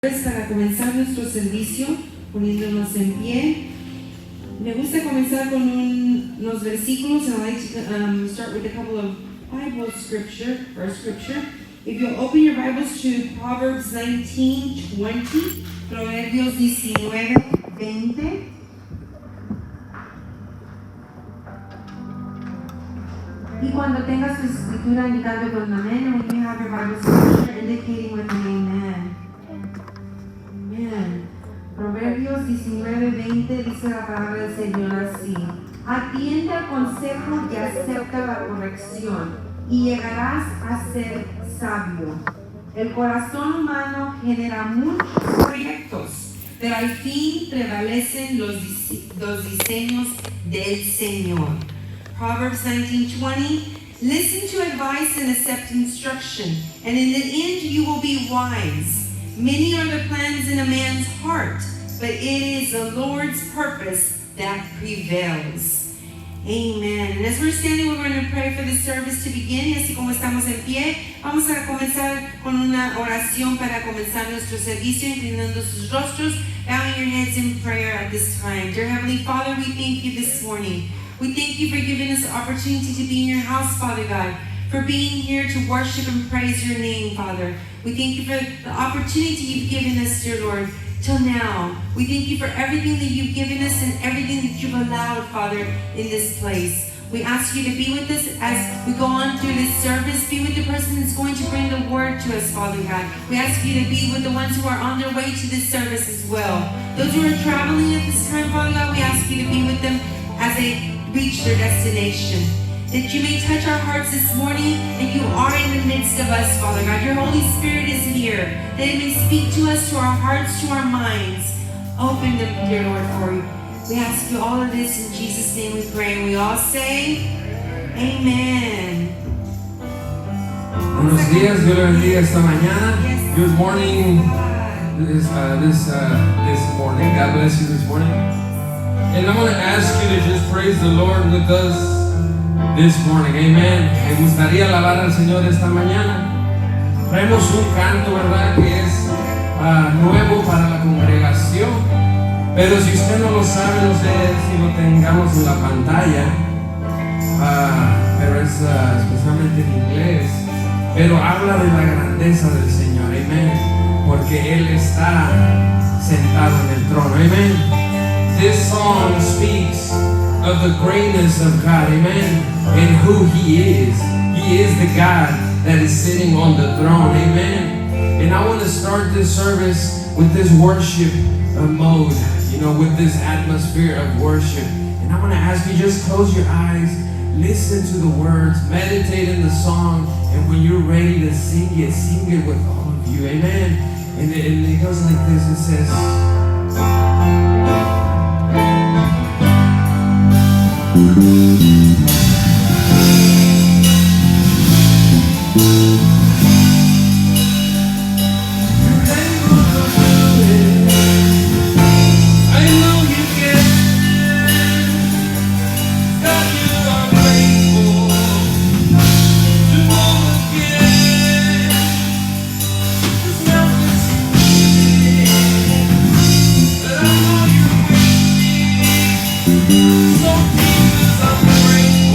Para comenzar nuestro servicio, poniéndonos en pie, me gusta comenzar con unos versículos, and I like to start with a couple of Bible scripture. If you'll open your Bibles to Proverbs 19:20, Proverbios 19:20. Y cuando tengas tu escritura indicando con amén, and when you have your Bible scripture indicating with an amen. Amen. Proverbios 19:20 dice la palabra del Señor así: atiende al consejo y acepta la corrección, y llegarás a ser sabio. El corazón humano genera muchos proyectos, pero al fin prevalecen los diseños del Señor. Proverbs 19:20. Listen to advice and accept instruction, and in the end you will be wise. Many are the plans in a man's heart, but it is the Lord's purpose that prevails. Amen. And as we're standing, we're going to pray for the service to begin. Y así como estamos en pie, vamos a comenzar con una oración para comenzar nuestro servicio, inclinando sus rostros, bowing your heads in prayer at this time. Dear Heavenly Father, we thank you this morning. We thank you for giving us the opportunity to be in your house, Father God, for being here to worship and praise your name, Father. We thank you for the opportunity you've given us, dear Lord, till now. We thank you for everything that you've given us and everything that you've allowed, Father, in this place. We ask you to be with us as we go on through this service. Be with the person that's going to bring the word to us, Father God. We ask you to be with the ones who are on their way to this service as well. Those who are traveling at this time, Father God, we ask you to be with them as they reach their destination. That you may touch our hearts this morning, and you are in the midst of us, Father God. Your Holy Spirit is here, that it may speak to us, to our hearts, to our minds. Open them, dear Lord, for you. We ask you all of this in Jesus' name we pray, and we all say, Amen. Buenos días, Dios le bendiga esta mañana. Good morning, this morning. God bless you this morning. And I'm going to ask you to just praise the Lord with us this morning, amen. Me gustaría alabar al Señor esta mañana. Traemos un canto, ¿verdad?, que es nuevo para la congregación. Pero si usted no lo sabe, no sé si lo tengamos en la pantalla. Pero es especialmente en inglés. Pero habla de la grandeza del Señor, amen. Porque Él está sentado en el trono, amen. This song speaks of the greatness of God, amen, and who He is. He is the God that is sitting on the throne, amen. And I want to start this service with this worship mode, with this atmosphere of worship. And I want to ask you, just close your eyes, listen to the words, meditate in the song, and when you're ready to sing it with all of you, amen. And it goes like this, it says, so Jesus, I'm grateful.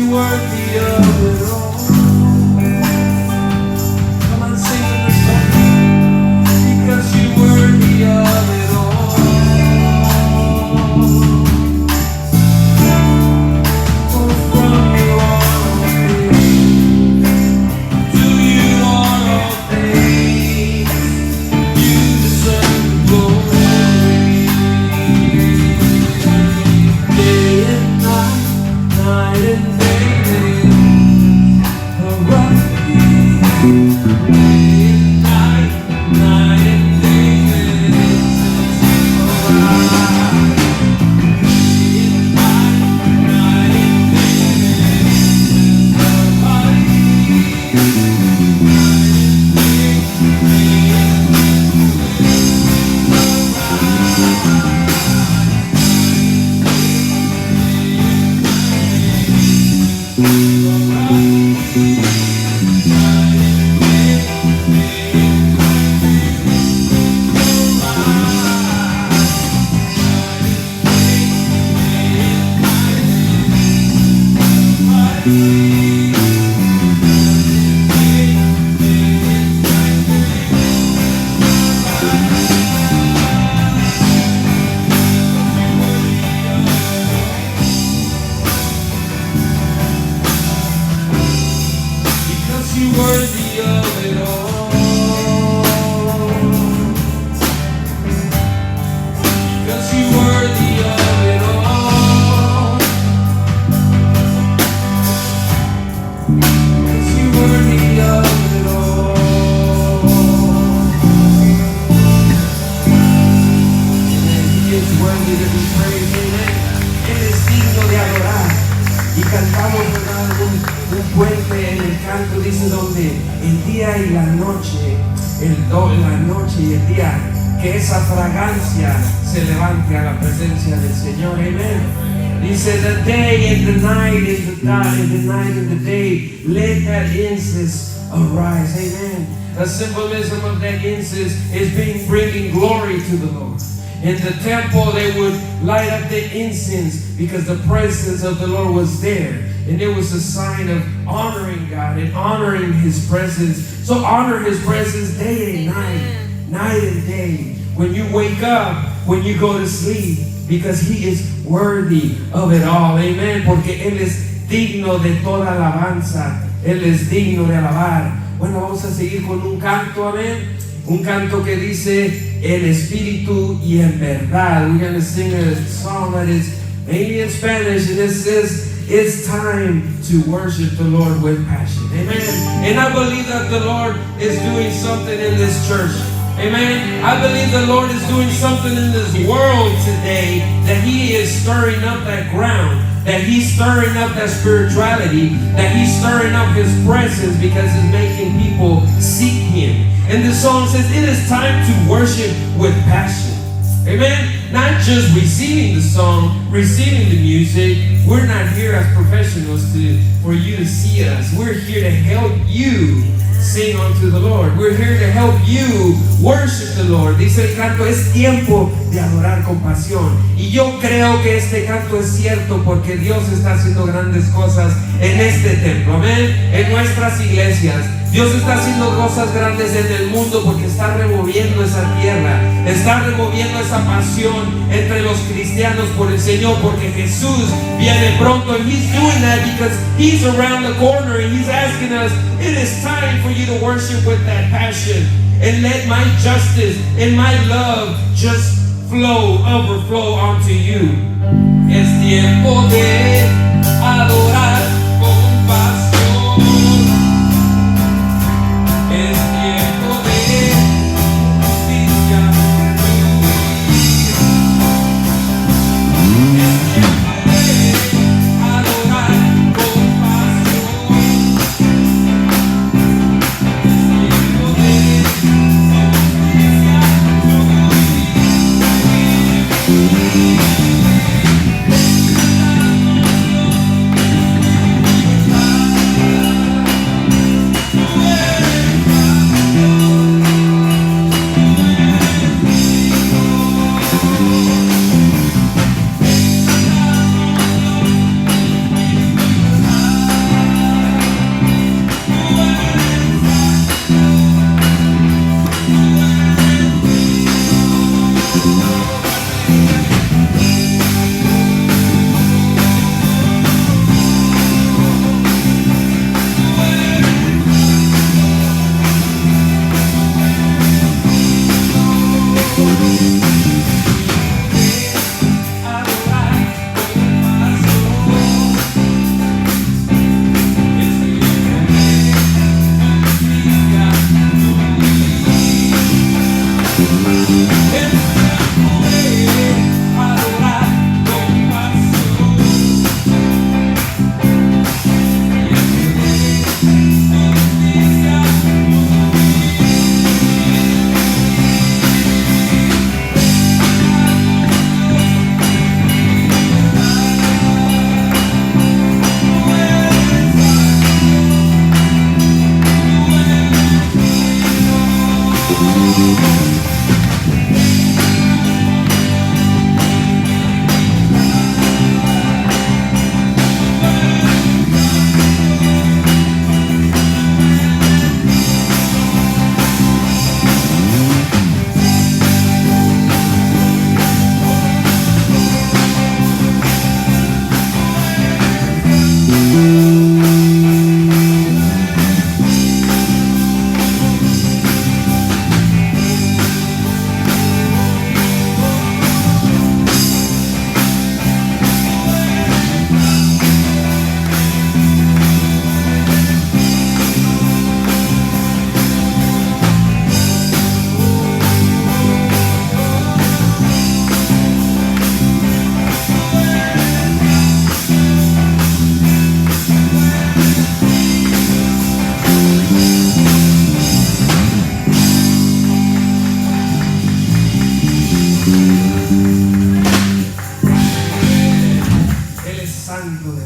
you're worthy of it all. Come on, sing in the song. Because you're worthy of it all. For from you are all things, to you are all things. You deserve the glory. Day and night, night and day, around me. Day and night, night and day, around. Day and night, night and because you're worthy of it all. Because you're worthy of it all. Because you're worthy of it all. Amen. He is worthy to be praised. Amen. Él es digno de adorar. Y cantamos, ¿verdad? Un puente en el canto, dice, donde el día y la noche, la noche y el día, que esa fragancia se levante a la presencia del Señor. Amen. Dice, the day and the night and the night and the day, let that incense arise. Amen. The symbolism of that incense is bringing glory to the Lord. In the temple, they would light up the incense because the presence of the Lord was there. And it was a sign of honoring God and honoring His presence. So honor His presence day and night and day. When you wake up, when you go to sleep, because He is worthy of it all. Amen. Porque Él es digno de toda alabanza. Él es digno de alabar. Bueno, vamos a seguir con un canto, amén. Un canto que dice el espíritu y en verdad. We're going to sing a song that is mainly in Spanish, and it says, it's time to worship the Lord with passion. Amen. And I believe that the Lord is doing something in this church. Amen. I believe the Lord is doing something in this world today, that He is stirring up that ground, that He's stirring up that spirituality, that He's stirring up His presence because He's making people seek Him. And the song says, it is time to worship with passion. Amen. Not just receiving the song, receiving the music. We're not here as professionals for you to see us. We're here to help you sing unto the Lord. We're here to help you worship the Lord. Dice el canto, es tiempo de adorar con pasión. Y yo creo que este canto es cierto porque Dios está haciendo grandes cosas en este templo. Amén. En nuestras iglesias. Dios está haciendo cosas grandes en el mundo porque está removiendo esa tierra, está removiendo esa pasión entre los cristianos por el Señor, porque Jesús viene pronto. And He's doing that because He's around the corner and He's asking us, it is time for you to worship with that passion and let my justice and my love just overflow onto you. Es tiempo de adorar con pasión. Es tiempo de justicia es tiempo de adorar con pasión. Es tiempo de justicia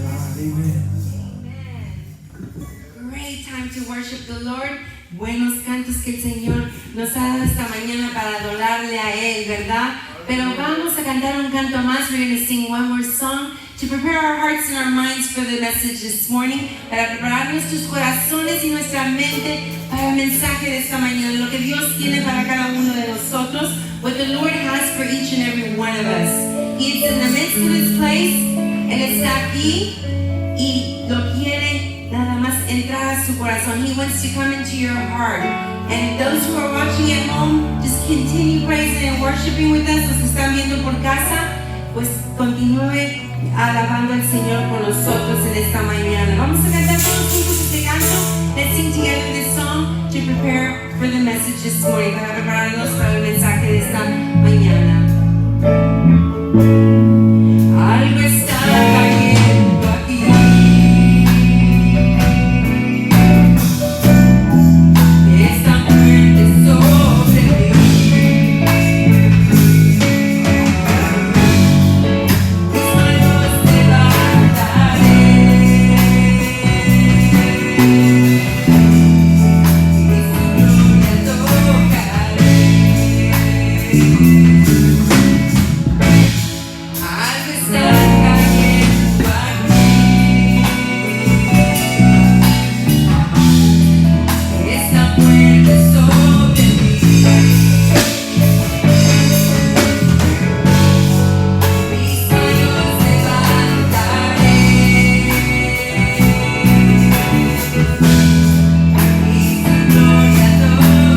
God. Amen. Great time to worship the Lord. Buenos cantos que el Señor nos ha dado esta mañana para adorarle a Él, ¿verdad? Pero vamos a cantar un canto más. We're going to sing one more song to prepare our hearts and our minds for the message this morning, para preparar nuestros corazones y nuestra mente para el mensaje de esta mañana, lo que Dios tiene para cada uno de nosotros, what the Lord has for each and every one of us. He is in the midst of this place. Él está aquí y lo quiere nada más entrar a su corazón. He wants to come into your heart. And those who are watching at home, just continue praising and worshiping with us. Los que están viendo por casa, pues continúe alabando al Señor con nosotros en esta mañana. Vamos a cantar todos juntos este canto. Let's sing together this song to prepare for the message this morning, para prepararnos para el mensaje de esta mañana. Algo está cayendo aquí. Esta muerte sobre mí. Mis manos levantaré. Y su gloria tocaré. Algo está cayendo aquí. Esta muerte sobre mí. Mis manos levantaré. Y su gloria tocaré.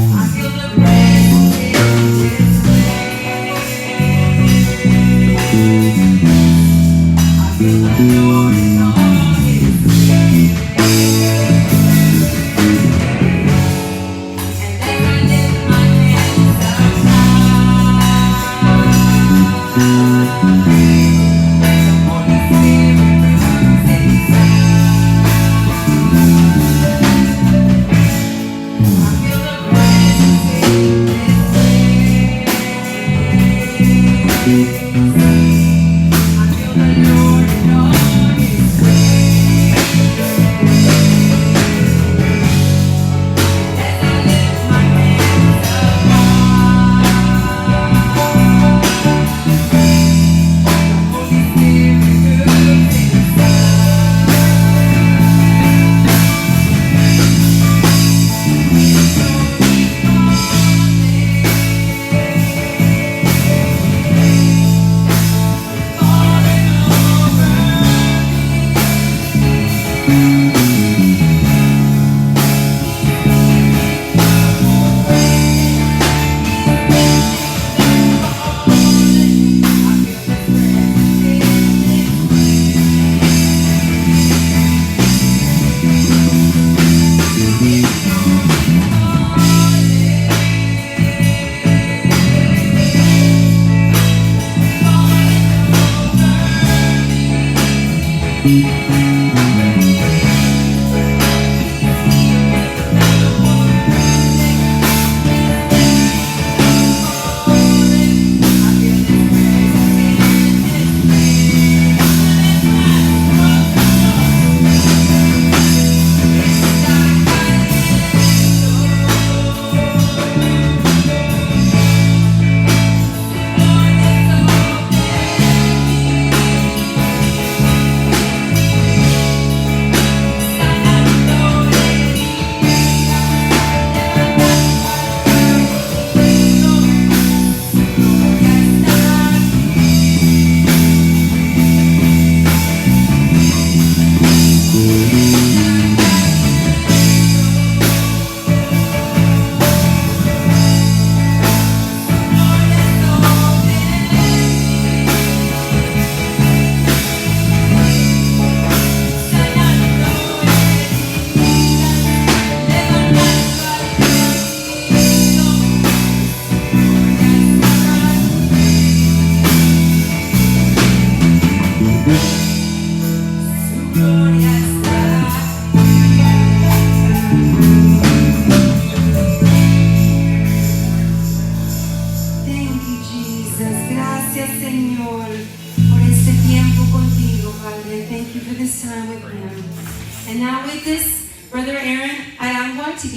I feel the presence in this place. I feel the glory on His face.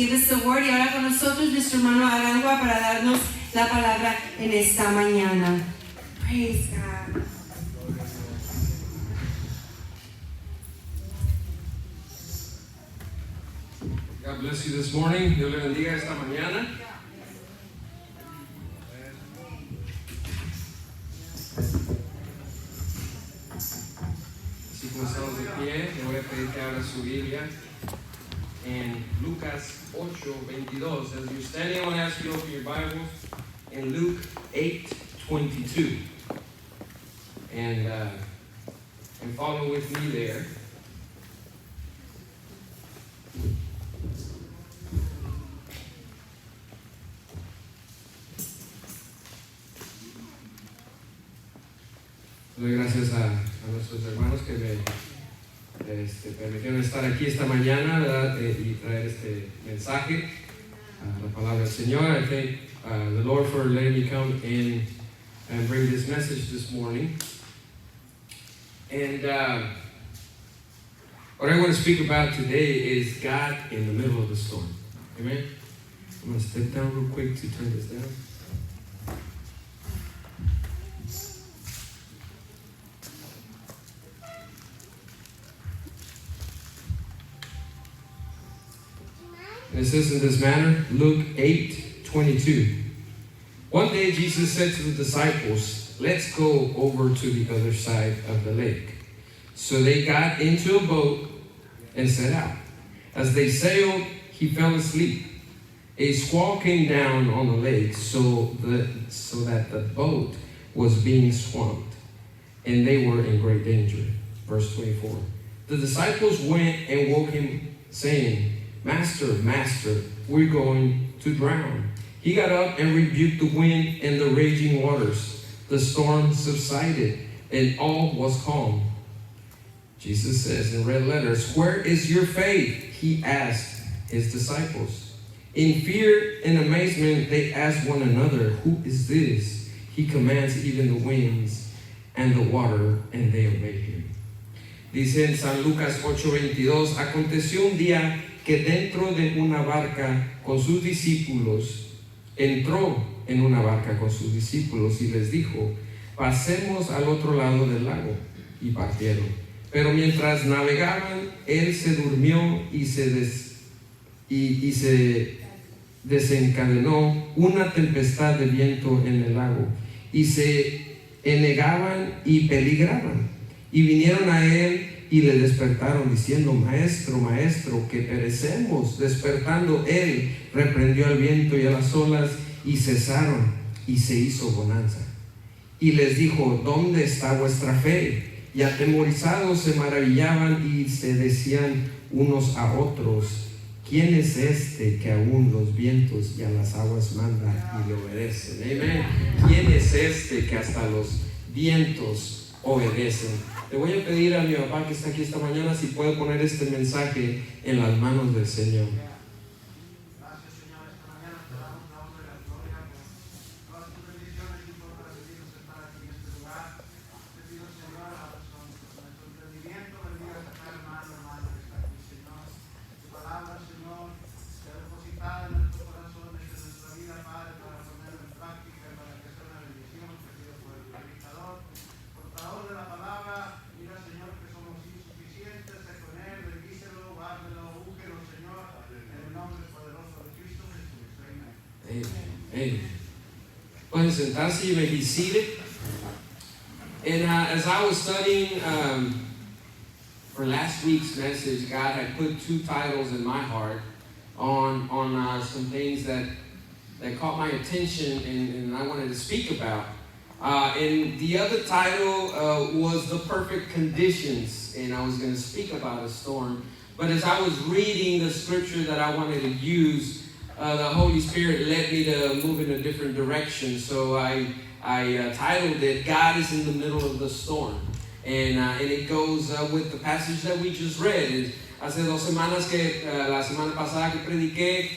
give us the word. Y ahora con nosotros nuestro hermano Arangua para darnos la palabra en esta mañana. Praise God. God bless you this morning. Dios le bendiga esta mañana. Así como estamos de pie, le voy a pedir que abra su Biblia en Lucas 8:22. As you're standing, I want to ask you to open your Bibles in Luke 8:22. And follow with me there. Doy gracias a nuestros hermanos que me permitieron estar aquí esta mañana, ¿verdad? Y traer este mensaje, la palabra del Señor. I thank the Lord for letting me come in and bring this message this morning. And what I want to speak about today is God in the middle of the storm. Amen? I'm going to step down real quick to turn this down. It says in this manner, Luke 8:22. One day Jesus said to the disciples, "Let's go over to the other side of the lake." So they got into a boat and set out. As they sailed, he fell asleep. A squall came down on the lake so that the boat was being swamped, and they were in great danger. Verse 24. The disciples went and woke him, saying, Master, Master, we're going to drown. He got up and rebuked the wind and the raging waters. The storm subsided, and all was calm. Jesus says in red letters, "Where is your faith?" He asked his disciples. In fear and amazement, they asked one another, "Who is this? He commands even the winds and the water, and they obey him." Dice en San Lucas 8:22, aconteció un día que dentro de una barca con sus discípulos, entró en una barca con sus discípulos y les dijo, pasemos al otro lado del lago, y partieron. Pero mientras navegaban, él se durmió y se desencadenó una tempestad de viento en el lago, y se enegaban y peligraban, y vinieron a él y le despertaron diciendo, Maestro, Maestro, que perecemos. Despertando él, reprendió al viento y a las olas, y cesaron, y se hizo bonanza. Y les dijo, ¿dónde está vuestra fe? Y atemorizados se maravillaban y se decían unos a otros, ¿quién es este que aún los vientos y a las aguas manda y le obedecen? Amén. ¿Quién es este que hasta los vientos obedecen? Le voy a pedir a mi papá que está aquí esta mañana si puede poner este mensaje en las manos del Señor. Gracias, Señor, esta mañana te damos la honra y la gloria por todas tus bendiciones y por permitirnos estar aquí en este lugar. Te pido, Señor, con nuestro entendimiento, bendiga a cada hermano que está aquí, Señor. Tu palabra, Señor, sea depositada en nuestros corazones, en nuestra vida, Padre, para ponerla en práctica, para que sea una bendición. Te pido por el predicador, portador de la palabra. Mira, Señor, que somos insuficientes, sé con él, bendícelo, guárdelo, úngelo, Señor, en el nombre poderoso de Cristo Jesús. Amén. Amen. Pueden sentarse, you may be seated. And as I was studying for last week's message, God had put two titles in my heart on some things that caught my attention and I wanted to speak about. And the other title was The Perfect Conditions, and I was going to speak about a storm. But as I was reading the scripture that I wanted to use, the Holy Spirit led me to move in a different direction. So I titled it, God is in the Middle of the Storm. And it goes with the passage that we just read. Hace 2 semanas que, la semana pasada que prediqué,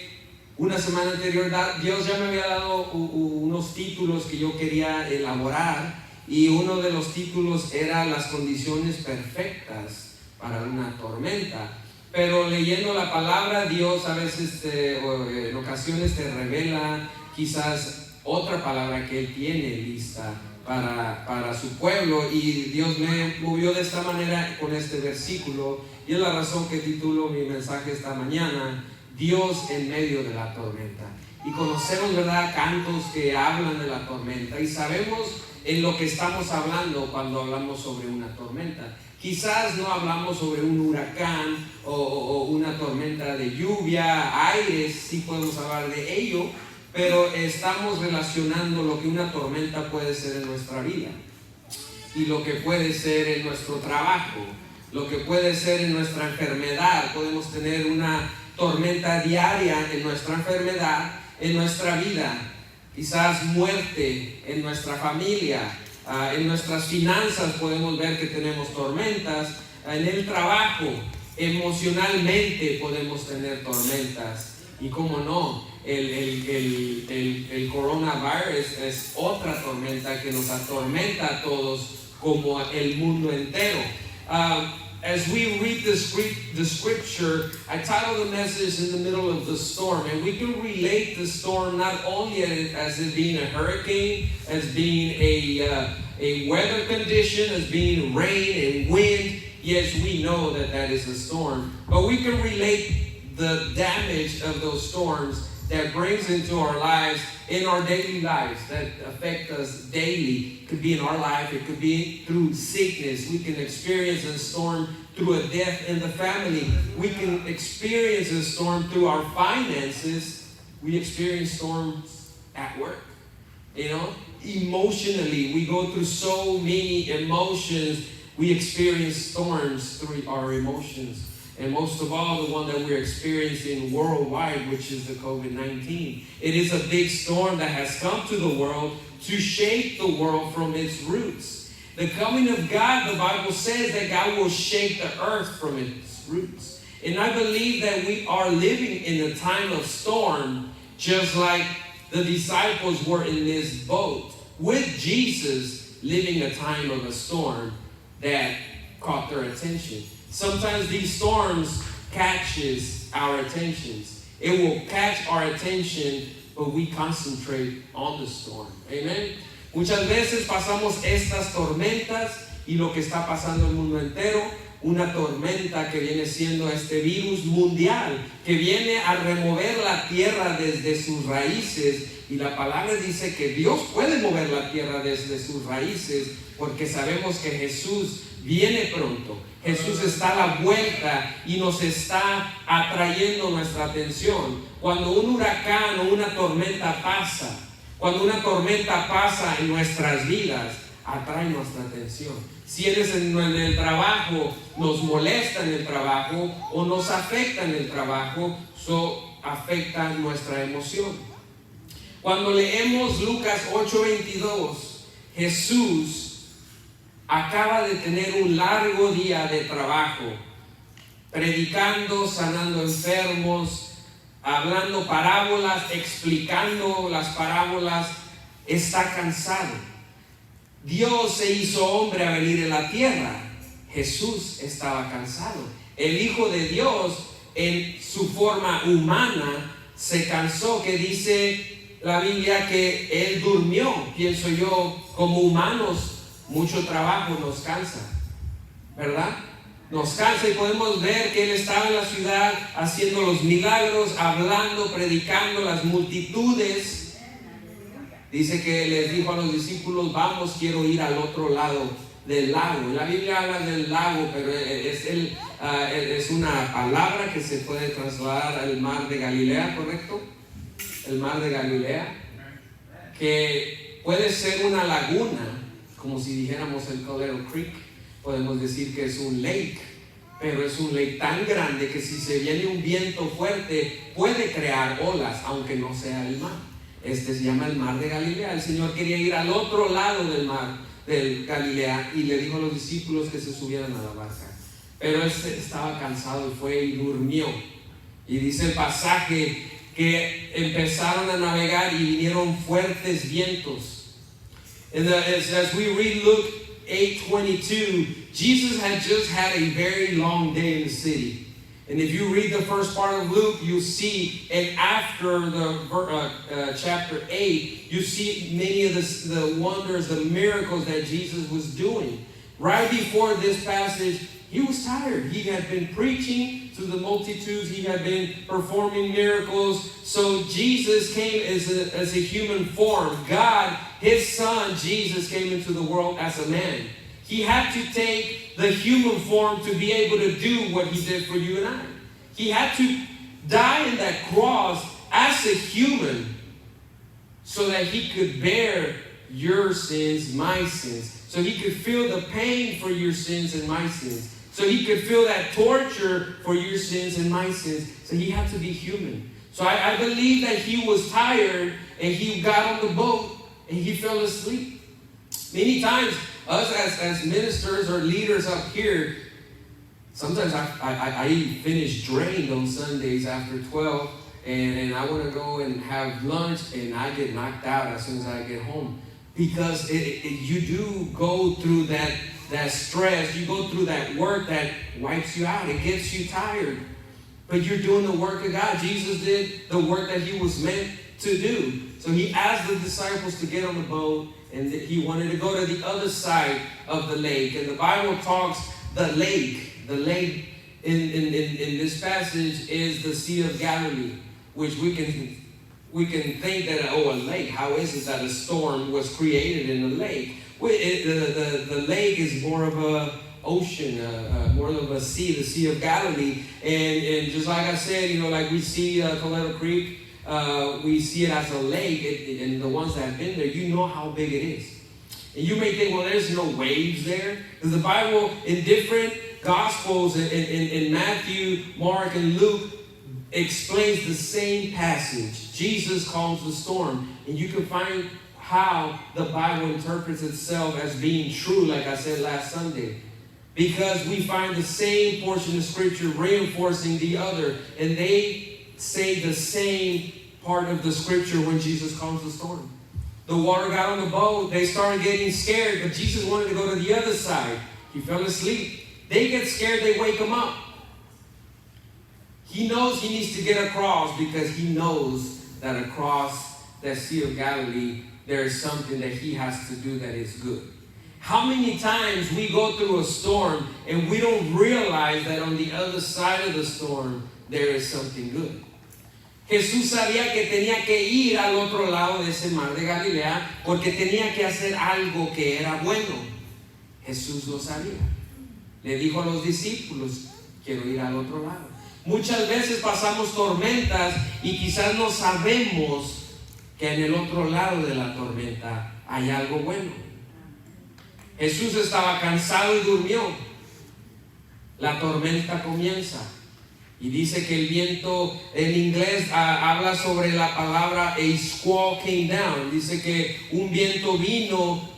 una semana anterior, Dios ya me había dado unos títulos que yo quería elaborar. Y uno de los títulos era las condiciones perfectas para una tormenta. pero leyendo la palabra, Dios a veces en ocasiones te revela quizás otra palabra que Él tiene lista para su pueblo, y Dios me movió de esta manera con este versículo, y es la razón que titulo mi mensaje esta mañana: Dios en medio de la tormenta. Y conocemos, ¿verdad?, cantos que hablan de la tormenta, y sabemos en lo que estamos hablando cuando hablamos sobre una tormenta. Quizás no hablamos sobre un huracán o una tormenta de lluvia, aires, sí podemos hablar de ello, pero estamos relacionando lo que una tormenta puede ser en nuestra vida, y lo que puede ser en nuestro trabajo, lo que puede ser en nuestra enfermedad. Podemos tener una tormenta diaria en nuestra enfermedad, en nuestra vida, quizás muerte en nuestra familia, en nuestras finanzas podemos ver que tenemos tormentas, en el trabajo, emocionalmente podemos tener tormentas, y cómo no, el coronavirus es otra tormenta que nos atormenta a todos como el mundo entero. As we read the scripture, I titled the message "In the Middle of the Storm," and we can relate the storm not only as it being a hurricane, as being a weather condition, as being rain and wind. Yes, we know that that is a storm, but we can relate the damage of those storms that brings into our lives, in our daily lives, that affect us daily. It could be in our life, it could be through sickness. We can experience a storm through a death in the family. We can experience a storm through our finances. We experience storms at work. You know, emotionally, we go through so many emotions. We experience storms through our emotions. And most of all, the one that we're experiencing worldwide, which is the COVID-19. It is a big storm that has come to the world to shake the world from its roots. The coming of God, the Bible says that God will shake the earth from its roots. And I believe that we are living in a time of storm, just like the disciples were in this boat with Jesus, living a time of a storm that caught their attention. Sometimes these storms catches our attentions. It will catch our attention, but we concentrate on the storm. Amen. Muchas veces pasamos estas tormentas y lo que está pasando en el mundo entero, una tormenta que viene siendo este virus mundial, que viene a remover la tierra desde sus raíces. Y la palabra dice que Dios puede mover la tierra desde sus raíces, porque sabemos que Jesús viene pronto. Jesús está a la vuelta y nos está atrayendo nuestra atención. Cuando un huracán o una tormenta pasa, cuando una tormenta pasa en nuestras vidas, atrae nuestra atención. Si eres en el trabajo, nos molesta en el trabajo o nos afecta en el trabajo, afecta nuestra emoción. Cuando leemos Lucas 8:22, Jesús acaba de tener un largo día de trabajo, predicando, sanando enfermos, hablando parábolas, explicando las parábolas. Está cansado. Dios se hizo hombre a venir en la tierra. Jesús estaba cansado. El Hijo de Dios, en su forma humana, se cansó, que dice la Biblia que Él durmió. Pienso yo, como humanos, mucho trabajo nos cansa, ¿verdad? Nos cansa, y podemos ver que Él estaba en la ciudad haciendo los milagros, hablando, predicando, las multitudes. Dice que les dijo a los discípulos: vamos, quiero ir al otro lado del lago. La Biblia habla del lago, pero es una palabra que se puede trasladar al mar de Galilea, ¿correcto? El mar de Galilea, que puede ser una laguna, como si dijéramos el Colorado Creek. Podemos decir que es un lake, pero es un lake tan grande que si se viene un viento fuerte puede crear olas, aunque no sea el mar. Este se llama el mar de Galilea. El Señor quería ir al otro lado del mar de Galilea y le dijo a los discípulos que se subieran a la barca, pero él estaba cansado y fue y durmió. Y dice el pasaje que empezaron a navegar y vinieron fuertes vientos. And as we read Luke 8:22, Jesus had just had a very long day in the city. And if you read the first part of Luke, you see, and after the chapter 8, you see many of the wonders, the miracles that Jesus was doing. Right before this passage, he was tired. He had been preaching to the multitudes. He had been performing miracles. So Jesus came as a human form. God, his son, Jesus, came into the world as a man. He had to take the human form to be able to do what he did for you and I. He had to die on that cross as a human so that he could bear your sins, my sins. So he could feel the pain for your sins and my sins. So he could feel that torture for your sins and my sins. So he had to be human. So I believe that he was tired and he got on the boat and he fell asleep. Many times, us as ministers or leaders up here, sometimes I finish drained on Sundays after 12 and I want to go and have lunch and I get knocked out as soon as I get home. Because you do go through that stress, you go through that work that wipes you out, it gets you tired. But you're doing the work of God. Jesus did the work that he was meant to do. So he asked the disciples to get on the boat and he wanted to go to the other side of the lake. And the Bible talks the lake in this passage is the Sea of Galilee, which we can think that, a lake, how is it that a storm was created in the lake? The lake is more of a ocean, more of a sea, the Sea of Galilee. And just like I said, like we see Coleto Creek, we see it as a lake, and the ones that have been there, you know how big it is. And you may think, well, there's no waves there. Because the Bible, in different Gospels, in Matthew, Mark, and Luke, explains the same passage. Jesus calms the storm. And you can find how the Bible interprets itself as being true, like I said last Sunday. Because we find the same portion of Scripture reinforcing the other. And they say the same part of the Scripture when Jesus calms the storm. The water got on the boat. They started getting scared. But Jesus wanted to go to the other side. He fell asleep. They get scared. They wake him up. He knows he needs to get across because he knows that across that Sea of Galilee, there is something that he has to do that is good. How many times we go through a storm and we don't realize that on the other side of the storm, there is something good? Jesús sabía que tenía que ir al otro lado de ese mar de Galilea porque tenía que hacer algo que era bueno. Jesús lo sabía. Le dijo a los discípulos, quiero ir al otro lado. Muchas veces pasamos tormentas y quizás no sabemos que en el otro lado de la tormenta hay algo bueno. Jesús estaba cansado y durmió. La tormenta comienza. Y dice que el viento, en inglés habla sobre la palabra a squall came down. Dice que un viento vino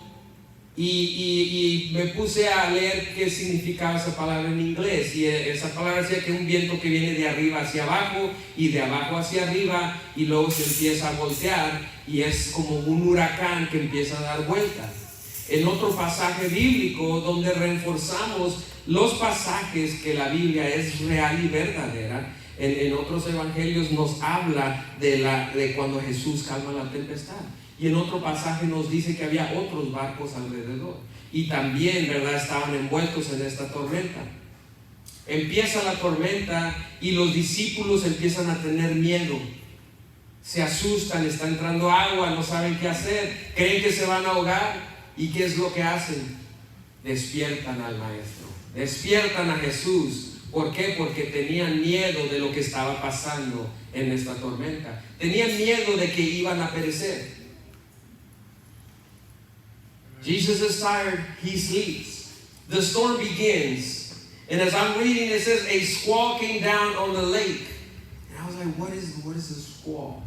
y me puse a leer qué significaba esa palabra en inglés. Y esa palabra decía que un viento que viene de arriba hacia abajo y de abajo hacia arriba y luego se empieza a voltear y es como un huracán que empieza a dar vueltas. En otro pasaje bíblico donde reforzamos los pasajes que la Biblia es real y verdadera, en otros evangelios nos habla de cuando Jesús calma la tempestad. Y en otro pasaje nos dice que había otros barcos alrededor. Y también, ¿verdad?, estaban envueltos en esta tormenta. Empieza la tormenta y los discípulos empiezan a tener miedo. Se asustan, está entrando agua, no saben qué hacer, creen que se van a ahogar. ¿Y qué es lo que hacen? Despiertan al Maestro, despiertan a Jesús. ¿Por qué? Porque tenían miedo de lo que estaba pasando en esta tormenta. Tenían miedo de que iban a perecer. Jesus is tired, he sleeps. The storm begins. And as I'm reading, it says a squall came down on the lake. And I was like, what is a squall?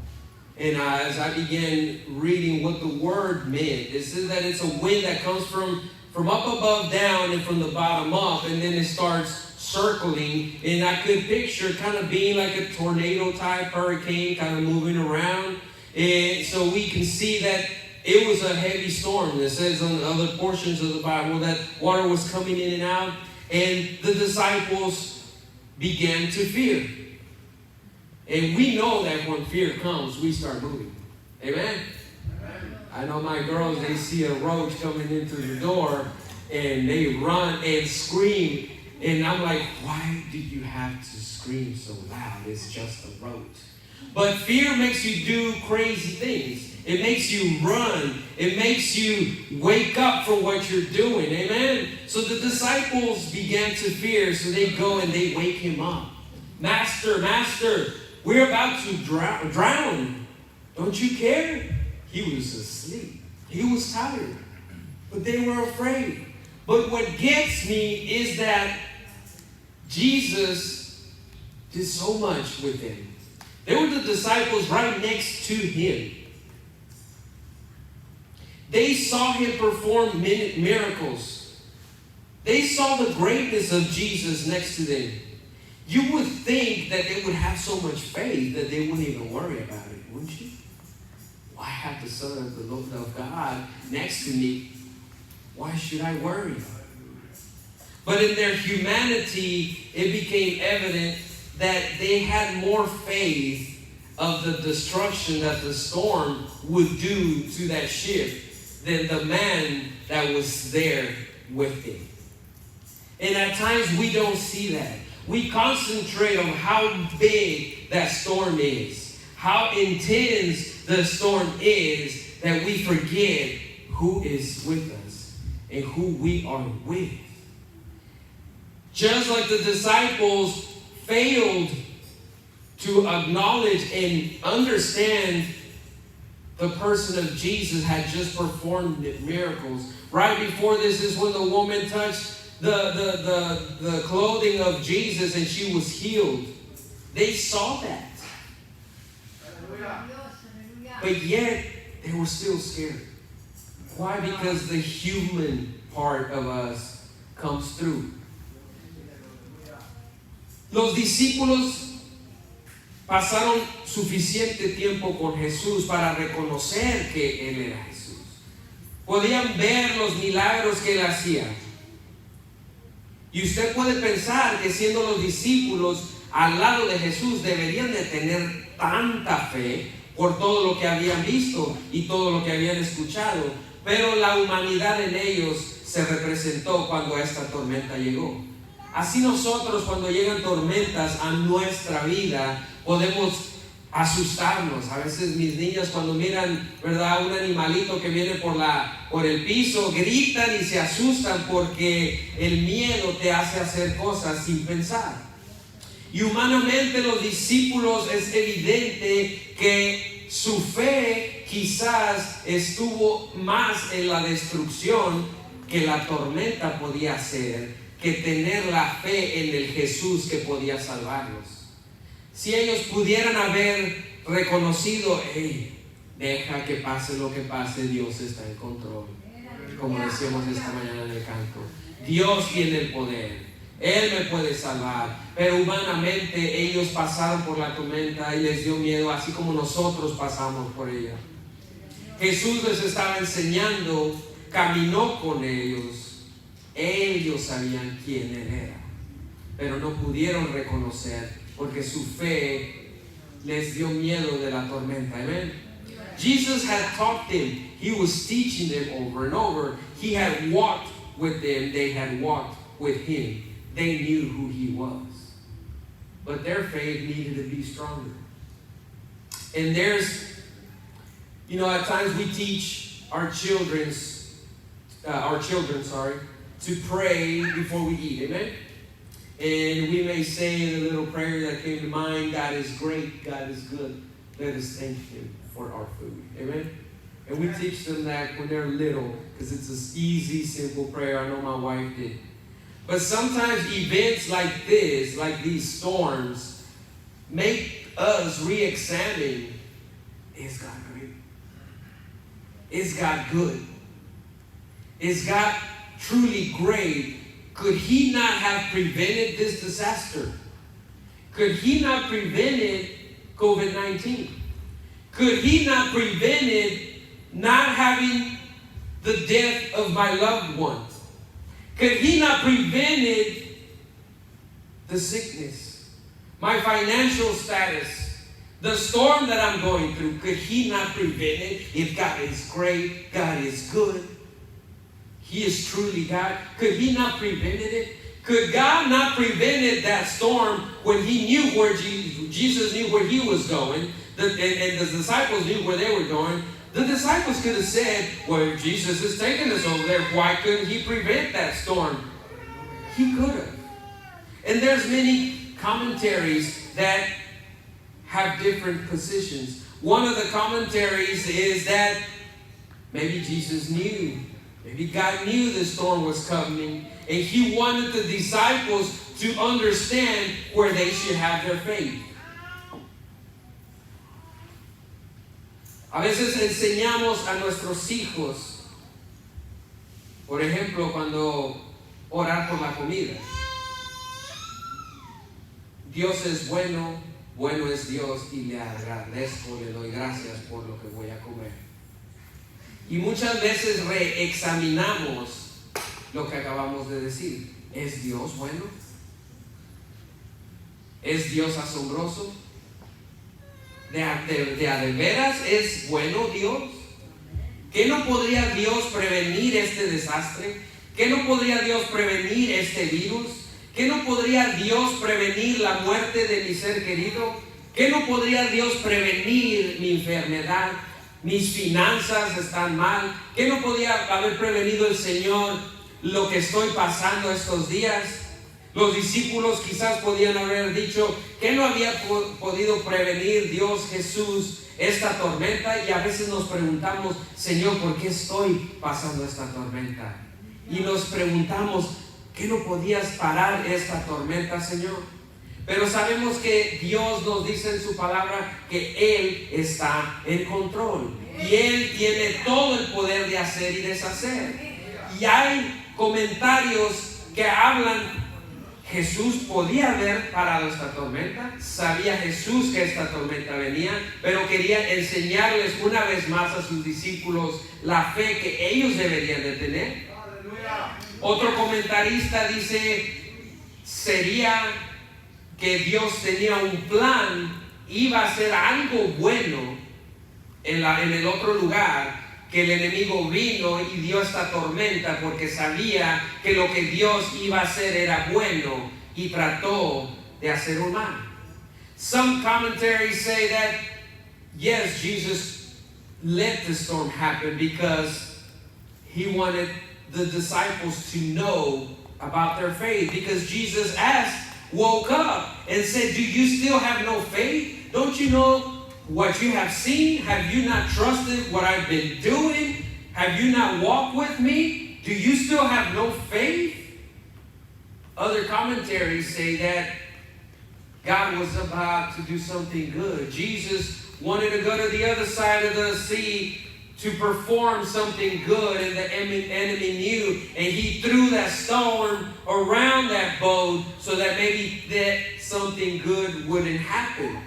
And as I began reading what the word meant, it says that it's a wind that comes from up above down and from the bottom up, and then it starts circling. And I could picture kind of being like a tornado type hurricane kind of moving around. And so we can see that it was a heavy storm. It says on other portions of the Bible that water was coming in and out. And the disciples began to fear. And we know that when fear comes, we start moving. Amen? I know my girls, they see a roach coming into the door and they run and scream. And I'm like, why do you have to scream so loud? It's just a roach. But fear makes you do crazy things. It makes you run. It makes you wake up from what you're doing. Amen? So the disciples began to fear, so they go and they wake him up. Master, Master, we're about to drown. Don't you care? He was asleep. He was tired. But they were afraid. But what gets me is that Jesus did so much with them. There were the disciples right next to him. They saw him perform miracles. They saw the greatness of Jesus next to them. You would think that they would have so much faith that they wouldn't even worry about it, wouldn't you? Why have the Son of the Lord of God next to me? Why should I worry? But in their humanity, it became evident that they had more faith of the destruction that the storm would do to that ship than the man that was there with him. And at times we don't see that. We concentrate on how big that storm is, how intense the storm is, that we forget who is with us and who we are with. Just like the disciples failed to acknowledge and understand the person of Jesus had just performed miracles. Right before this is when the woman touched the clothing of Jesus and she was healed. They saw that. But yet, they were still scared. Why? Because the human part of us comes through. Los discípulos pasaron suficiente tiempo con Jesús para reconocer que Él era Jesús. Podían ver los milagros que Él hacía. Y usted puede pensar que siendo los discípulos al lado de Jesús deberían de tener tanta fe por todo lo que habían visto y todo lo que habían escuchado. Pero la humanidad en ellos se representó cuando esta tormenta llegó. Así nosotros cuando llegan tormentas a nuestra vida podemos asustarnos. A veces mis niñas cuando miran, ¿verdad?, un animalito que viene por el piso, gritan y se asustan porque el miedo te hace hacer cosas sin pensar. Y humanamente los discípulos es evidente que su fe quizás estuvo más en la destrucción que la tormenta podía hacer, que tener la fe en el Jesús que podía salvarlos. Si ellos pudieran haber reconocido, hey, deja que pase lo que pase, Dios está en control. Como decíamos esta mañana en el canto, Dios tiene el poder, Él me puede salvar. Pero humanamente ellos pasaron por la tormenta y les dio miedo, así como nosotros pasamos por ella. Jesús les estaba enseñando, caminó con ellos. Ellos sabían quién Él era, pero no pudieron reconocer porque su fe les dio miedo de la tormenta. Amen. Jesus had taught them. He was teaching them over and over. He had walked with them. They had walked with Him. They knew who He was. But their faith needed to be stronger. And at times we teach our children, to pray before we eat. Amen? And we may say the little prayer that came to mind, God is great, God is good. Let us thank Him for our food. Amen? And we teach them that when they're little, because it's an easy, simple prayer. I know my wife did. But sometimes events like this, like these storms, make us re-examine, is God great? Is God good? Is God truly great? Could He not have prevented this disaster? Could He not prevented COVID-19? Could He not prevented not having the death of my loved ones? Could He not prevented the sickness? my financial status, the storm that I'm going through, could He not prevent it? If God is great, God is good, He is truly God, could He not prevent it? Could God not prevented that storm when He knew where Jesus knew where He was going, and the disciples knew where they were going? The disciples could have said, well, Jesus is taking us over there. Why couldn't He prevent that storm? He could have. And there's many commentaries that have different positions. One of the commentaries is that maybe Jesus knew. Maybe God knew the storm was coming, and He wanted the disciples to understand where they should have their faith. A veces enseñamos a nuestros hijos, por ejemplo, cuando orar por la comida. Dios es bueno, bueno es Dios, y le agradezco, le doy gracias por lo que voy a comer. Y muchas veces reexaminamos lo que acabamos de decir. ¿Es Dios bueno? ¿Es Dios asombroso? ¿De veras es bueno Dios? ¿Qué no podría Dios prevenir este desastre? ¿Qué no podría Dios prevenir este virus? ¿Qué no podría Dios prevenir la muerte de mi ser querido? ¿Qué no podría Dios prevenir mi enfermedad? Mis finanzas están mal. ¿Qué no podía haber prevenido el Señor lo que estoy pasando estos días? Los discípulos quizás podían haber dicho, ¿qué no había podido prevenir Dios Jesús esta tormenta? Y a veces nos preguntamos, Señor, ¿por qué estoy pasando esta tormenta? Y nos preguntamos, ¿qué no podías parar esta tormenta, Señor? Pero sabemos que Dios nos dice en su palabra que Él está en control. Y Él tiene todo el poder de hacer y deshacer. Y hay comentarios que hablan, Jesús podía haber parado esta tormenta. Sabía Jesús que esta tormenta venía, pero quería enseñarles una vez más a sus discípulos la fe que ellos deberían de tener. Otro comentarista dice, sería que Dios tenía un plan, iba a hacer algo bueno en el otro lugar, que el enemigo vino y dio esta tormenta porque sabía que lo que Dios iba a hacer era bueno y trató de hacer un mal. Some commentaries say that yes, Jesus let the storm happen because He wanted the disciples to know about their faith, because Jesus woke up and said, do you still have no faith? Don't you know what you have seen? Have you not trusted what I've been doing? Have you not walked with me? Do you still have no faith? Other commentaries say that God was about to do something good. Jesus wanted to go to the other side of the sea to perform something good, and the enemy knew, and he threw that stone around that boat so that maybe that something good wouldn't happen.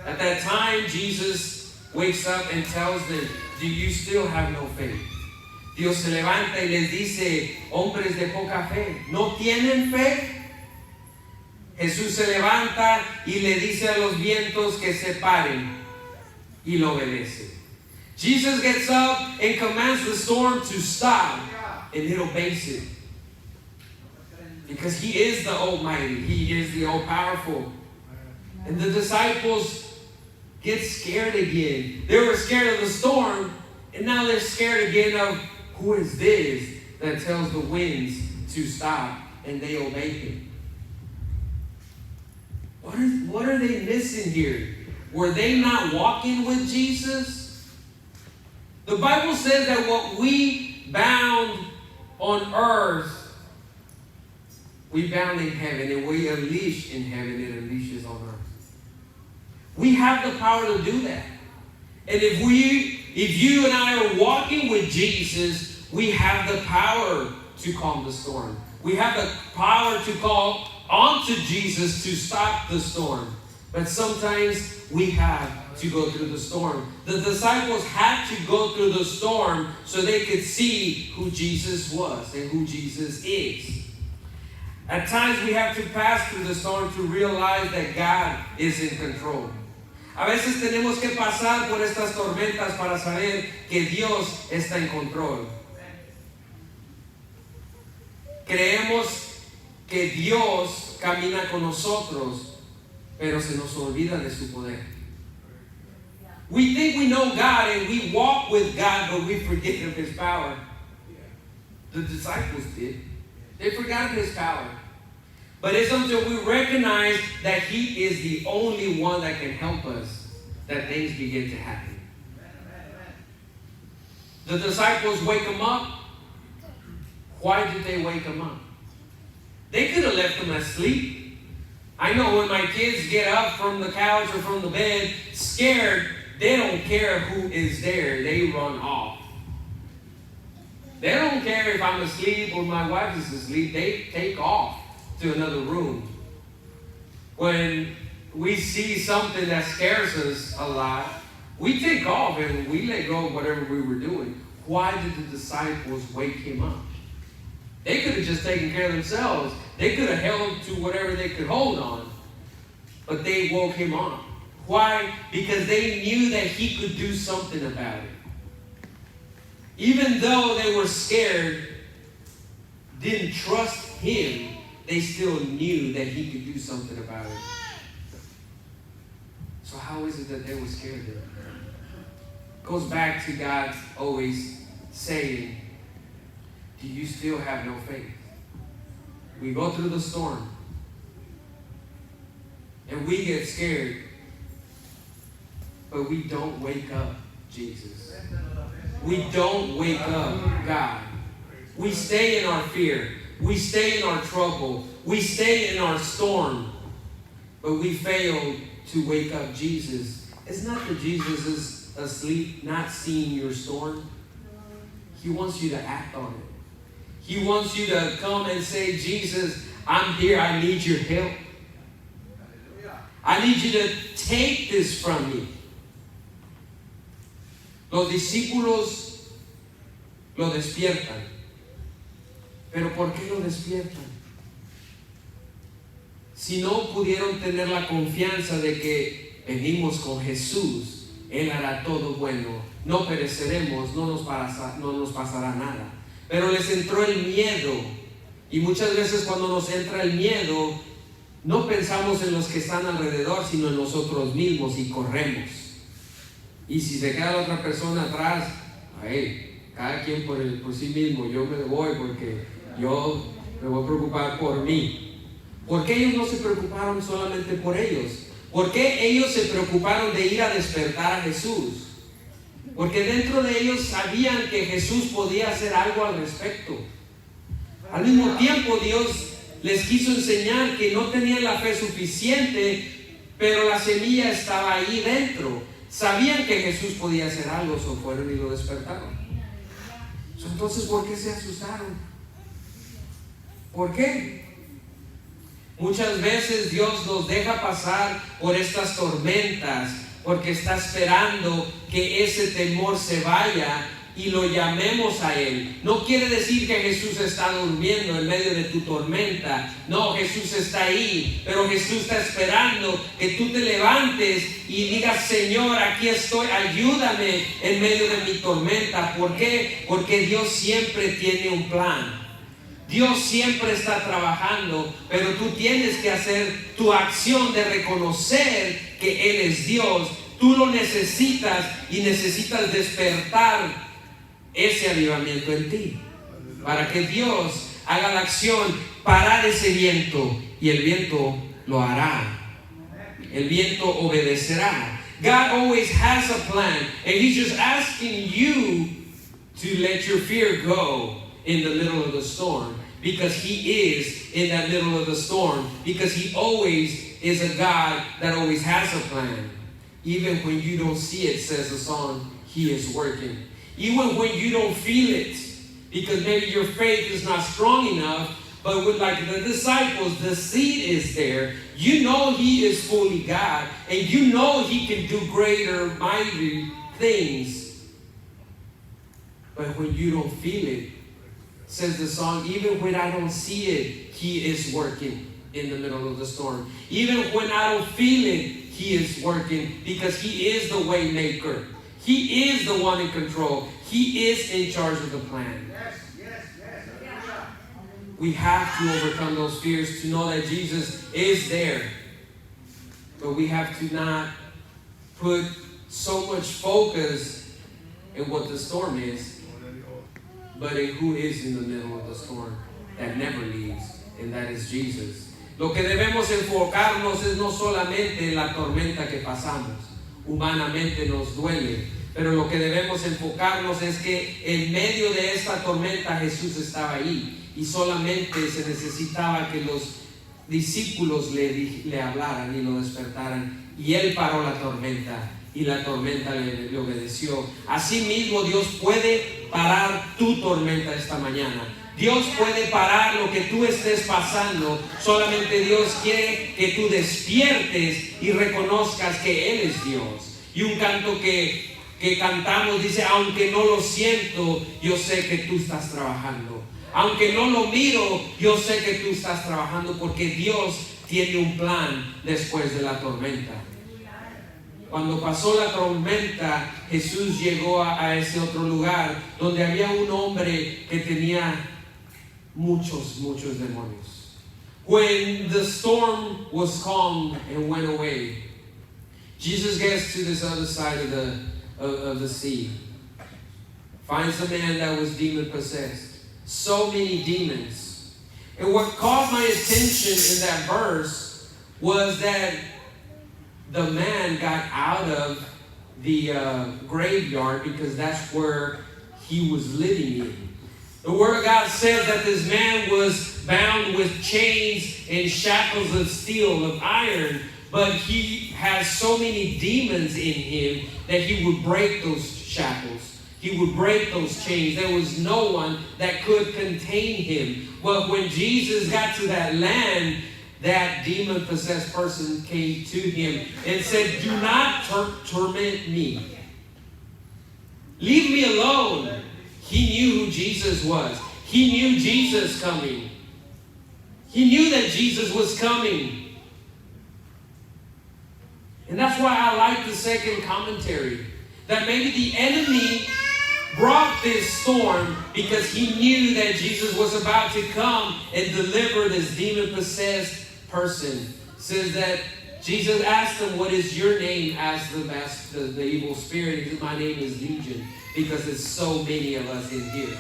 At that time, Jesus wakes up and tells them, do you still have no faith? Dios se levanta y les dice, hombres de poca fe, ¿no tienen fe? Jesús se levanta y le dice a los vientos que se paren, y lo obedece. Jesus gets up and commands the storm to stop, and it obeys it. Because He is the Almighty, He is the All-Powerful. And the disciples get scared again. They were scared of the storm, and now they're scared again of, who is this that tells the winds to stop, and they obey Him? What are they missing here? Were they not walking with Jesus? The Bible says that what we bound on earth, we bound in heaven, and we unleash in heaven, it unleashes on earth. We have the power to do that. And if you and I are walking with Jesus, we have the power to calm the storm. We have the power to call onto Jesus to stop the storm. But sometimes we have to go through the storm. The disciples had to go through the storm so they could see who Jesus was and who Jesus is. At times we have to pass through the storm to realize that God is in control. A veces tenemos que pasar por estas tormentas para saber que Dios está en control. Creemos que Dios camina con nosotros, pero se nos olvida de su poder. We think we know God and we walk with God, but we forget of His power. The disciples did. They forgot His power. But it's until we recognize that He is the only one that can help us that things begin to happen. The disciples wake Him up. Why did they wake Him up? They could have left Him asleep. I know when my kids get up from the couch or from the bed scared, they don't care who is there. They run off. They don't care if I'm asleep or my wife is asleep. They take off to another room. When we see something that scares us a lot, we take off and we let go of whatever we were doing. Why did the disciples wake Him up? They could have just taken care of themselves. They could have held to whatever they could hold on. But they woke Him up. Why? Because they knew that He could do something about it. Even though they were scared, didn't trust Him, they still knew that He could do something about it. So how is it that they were scared then? It goes back to God always saying, do you still have no faith? We go through the storm and we get scared, but we don't wake up Jesus. We don't wake up God. We stay in our fear. We stay in our trouble. We stay in our storm, but we fail to wake up Jesus. It's not that Jesus is asleep, not seeing your storm. He wants you to act on it. He wants you to come and say, Jesus, I'm here. I need your help. I need you to take this from me. Los discípulos lo despiertan. Pero ¿por qué lo despiertan? Si no pudieron tener la confianza de que venimos con Jesús, Él hará todo bueno, no pereceremos, no nos pasará nada. Pero les entró el miedo. Y muchas veces cuando nos entra el miedo, no pensamos en los que están alrededor, sino en nosotros mismos y corremos. Y si se queda la otra persona atrás, cada quien por sí mismo, yo me voy porque yo me voy a preocupar por mí. ¿Por qué ellos no se preocuparon solamente por ellos? ¿Por qué ellos se preocuparon de ir a despertar a Jesús? Porque dentro de ellos sabían que Jesús podía hacer algo al respecto. Al mismo tiempo Dios les quiso enseñar que no tenían la fe suficiente, pero la semilla estaba ahí dentro. Sabían que Jesús podía hacer algo, so fueron y lo despertaron. Entonces, ¿por qué se asustaron? ¿Por qué? Muchas veces Dios nos deja pasar por estas tormentas porque está esperando que ese temor se vaya y lo llamemos a Él. No quiere decir que Jesús está durmiendo en medio de tu tormenta. No, Jesús está ahí, pero Jesús está esperando que tú te levantes y digas, Señor, aquí estoy, ayúdame en medio de mi tormenta. ¿Por qué? Porque Dios siempre tiene un plan. Dios siempre está trabajando, pero tú tienes que hacer tu acción de reconocer que Él es Dios. Tú lo necesitas y necesitas despertar ese avivamiento en ti para que Dios haga la acción, parar ese viento, y el viento lo hará. El viento obedecerá. God always has a plan, and He's just asking you to let your fear go in the middle of the storm, because He is in that middle of the storm, because He always is a God that always has a plan. Even when you don't see it, says the song, He is working. Even when you don't feel it, because maybe your faith is not strong enough, but with like the disciples, the seed is there. You know He is fully God, and you know He can do greater, mighty things. But when you don't feel it, says the song, even when I don't see it, He is working in the middle of the storm. Even when I don't feel it, He is working, because He is the way maker. He is the one in control. He is in charge of the plan. We have to overcome those fears to know that Jesus is there. But we have to not put so much focus in what the storm is, but in who is in the middle of the storm that never leaves, and that is Jesus. Lo que debemos enfocarnos es no solamente en la tormenta que pasamos. Humanamente nos duele, pero lo que debemos enfocarnos es que en medio de esta tormenta Jesús estaba ahí, y solamente se necesitaba que los discípulos le hablaran y lo despertaran, y Él paró la tormenta, y la tormenta le obedeció. Asimismo, Dios puede parar tu tormenta esta mañana. Dios puede parar lo que tú estés pasando. Solamente Dios quiere que tú despiertes y reconozcas que Él es Dios. Y un canto que cantamos dice, aunque no lo siento, yo sé que tú estás trabajando. Aunque no lo miro, yo sé que tú estás trabajando, porque Dios tiene un plan después de la tormenta. Cuando pasó la tormenta, Jesús llegó a ese otro lugar donde había un hombre que tenía muchos demonios. When the storm was calm and went away, Jesus gets to this other side of the sea, finds a man that was demon possessed. So many demons. And what caught my attention in that verse was that the man got out of the graveyard, because that's where he was living in. The Word of God says that this man was bound with chains and shackles of steel, of iron, but he has so many demons in him that he would break those shackles. He would break those chains. There was no one that could contain him. But when Jesus got to that land, that demon-possessed person came to him and said, do not torment me. Leave me alone. He knew who Jesus was. He knew Jesus coming. He knew that Jesus was coming. And that's why I like the second commentary. That maybe the enemy brought this storm because he knew that Jesus was about to come and deliver this demon-possessed person. It says that Jesus asked him, what is your name? Asked the evil spirit. He said, my name is Legion, because there's so many of us in here.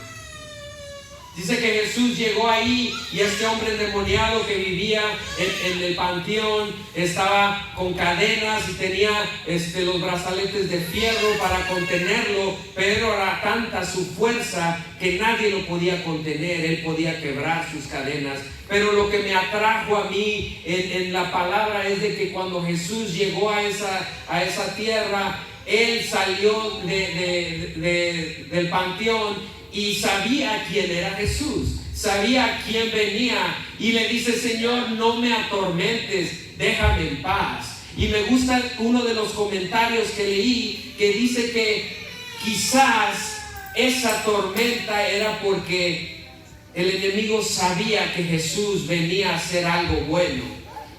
Dice que Jesús llegó ahí y este hombre endemoniado que vivía en el panteón estaba con cadenas y tenía los brazaletes de fierro para contenerlo, pero era tanta su fuerza que nadie lo podía contener. Él podía quebrar sus cadenas. Pero lo que me atrajo a mí en la palabra es de que cuando Jesús llegó a esa tierra, Él salió del panteón y sabía quién era Jesús, sabía quién venía, y le dice, Señor, no me atormentes, déjame en paz. Y me gusta uno de los comentarios que leí, que dice que quizás esa tormenta era porque el enemigo sabía que Jesús venía a hacer algo bueno,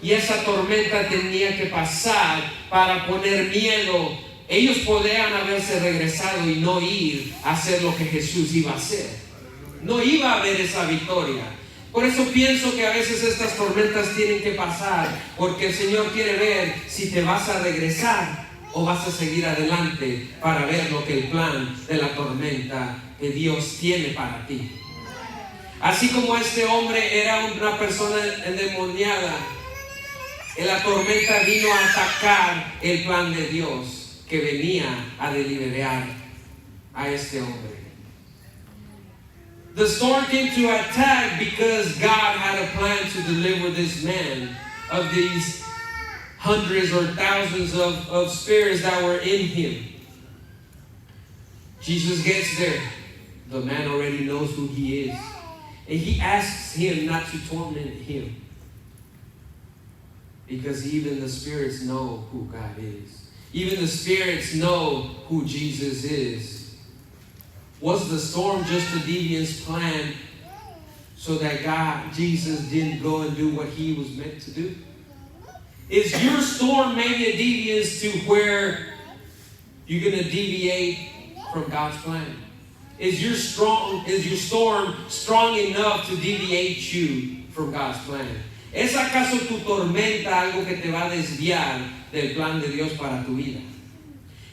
y esa tormenta tenía que pasar para poner miedo. Ellos podrían haberse regresado y no ir a hacer lo que Jesús iba a hacer. No iba a haber esa victoria. Por eso pienso que a veces estas tormentas tienen que pasar, porque el Señor quiere ver si te vas a regresar o vas a seguir adelante para ver lo que el plan de la tormenta que Dios tiene para ti. Así como este hombre era una persona endemoniada, la tormenta vino a atacar el plan de Dios, que venía a deliberar a este hombre. The storm came to attack because God had a plan to deliver this man of these hundreds or thousands of spirits that were in him. Jesus gets there. The man already knows who he is. And he asks him not to torment him, because even the spirits know who God is. Even the spirits know who Jesus is. Was the storm just a deviant's plan so that Jesus didn't go and do what he was meant to do? Is your storm maybe a deviance to where you're going to deviate from God's plan? Is your storm strong enough to deviate you from God's plan? ¿Es acaso tu tormenta algo que te va a desviar del plan de Dios para tu vida?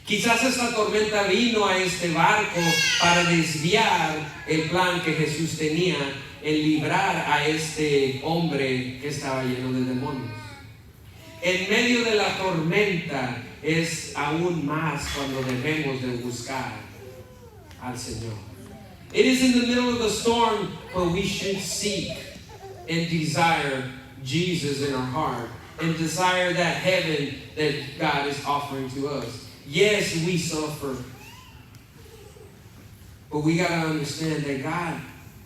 Quizás esta tormenta vino a este barco para desviar el plan que Jesús tenía en librar a este hombre que estaba lleno de demonios. En medio de la tormenta es aún más cuando debemos de buscar al Señor. It is in the middle of the storm where we should seek and desire Jesus in our heart and desire that heaven that God is offering to us. Yes, we suffer, but we got to understand that God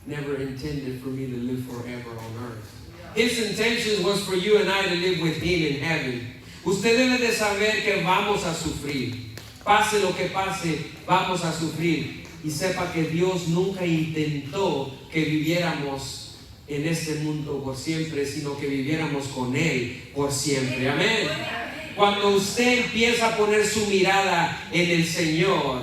never intended for me to live forever on earth. His intention was for you and I to live with Him in heaven. Usted debe de saber que vamos a sufrir. Pase lo que pase, vamos a sufrir. Y sepa que Dios nunca intentó que viviéramos en este mundo por siempre, sino que viviéramos con Él por siempre. Amén. Cuando usted empieza a poner su mirada en el Señor,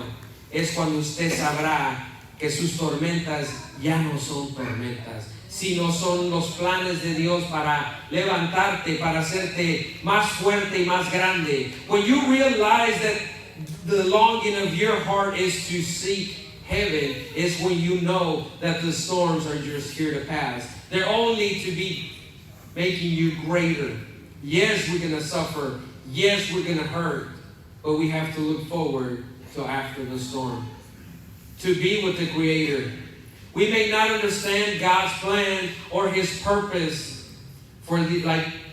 es cuando usted sabrá que sus tormentas ya no son tormentas, sino son los planes de Dios para levantarte, para hacerte más fuerte y más grande. When you realize that the longing of your heart is to seek heaven, is when you know that the storms are just here to pass. They're only to be making you greater. Yes, we're going to suffer. Yes, we're going to hurt. But we have to look forward to after the storm, to be with the Creator. We may not understand God's plan or His purpose for the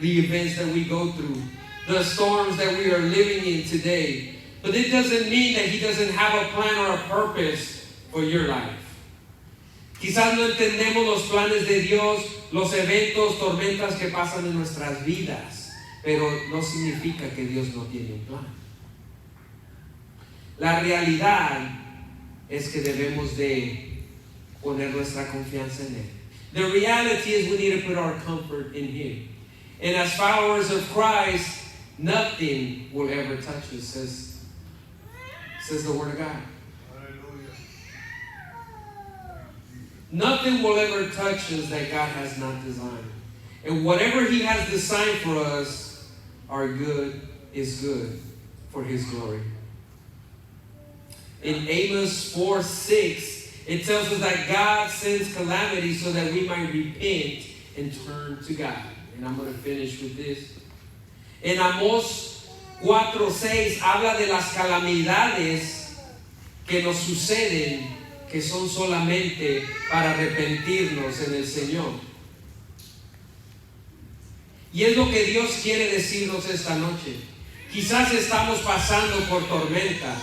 events that we go through, the storms that we are living in today. But it doesn't mean that He doesn't have a plan or a purpose for your life. Quizás no entendemos los planes de Dios, los eventos, tormentas que pasan en nuestras vidas, pero no significa que Dios no tiene un plan. La realidad es que debemos de poner nuestra confianza en Él. The reality is we need to put our comfort in Him. And as followers of Christ, nothing will ever touch us, says the Word of God. Nothing will ever touch us that God has not designed. And whatever He has designed for us are good, is good for His glory. In Amos 4:6, it tells us that God sends calamity so that we might repent and turn to God. And I'm going to finish with this. En Amós 4:6 habla de las calamidades que nos suceden, que son solamente para arrepentirnos en el Señor. Y es lo que Dios quiere decirnos esta noche. Quizás estamos pasando por tormentas.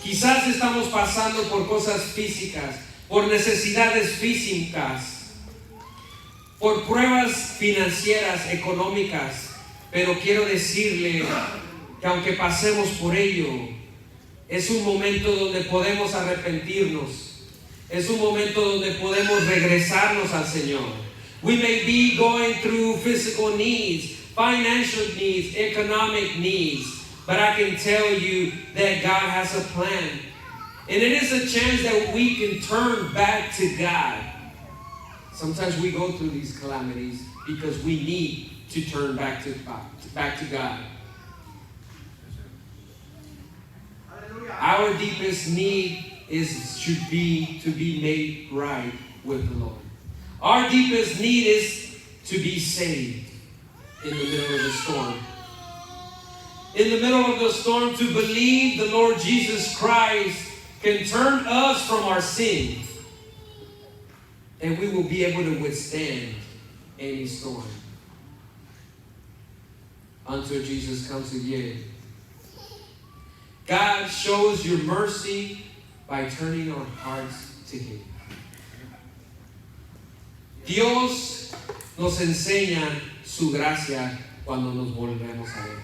Quizás estamos pasando por cosas físicas, por necesidades físicas, por pruebas financieras, económicas. Pero quiero decirle que aunque pasemos por ello, es un momento donde podemos arrepentirnos. Es un momento donde podemos regresarnos al Señor. We may be going through physical needs, financial needs, economic needs, but I can tell you that God has a plan. And it is a chance that we can turn back to God. Sometimes we go through these calamities because we need to turn back to God. Our deepest need should be to be made right with the Lord. Our deepest need is to be saved in the middle of the storm. In the middle of the storm, to believe the Lord Jesus Christ can turn us from our sin, and we will be able to withstand any storm until Jesus comes again. God shows your mercy by turning our hearts to Him. Dios nos enseña su gracia cuando nos volvemos a Él.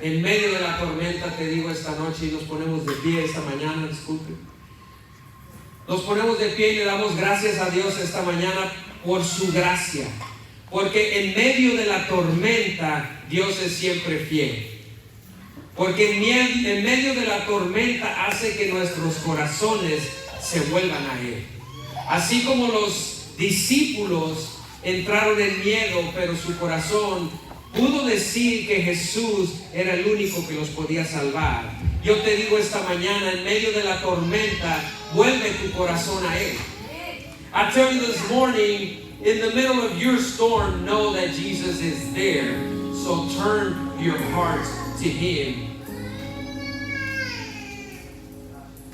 En medio de la tormenta, te digo esta noche, y nos ponemos de pie esta mañana, disculpe. Nos ponemos de pie y le damos gracias a Dios esta mañana por su gracia. Porque en medio de la tormenta, Dios es siempre fiel. Porque en medio de la tormenta hace que nuestros corazones se vuelvan a Él. Así como los discípulos entraron en miedo, pero su corazón pudo decir que Jesús era el único que los podía salvar. Yo te digo esta mañana, en medio de la tormenta, vuelve tu corazón a Él. I tell you this morning, in the middle of your storm, know that Jesus is there. So turn your heart to Him.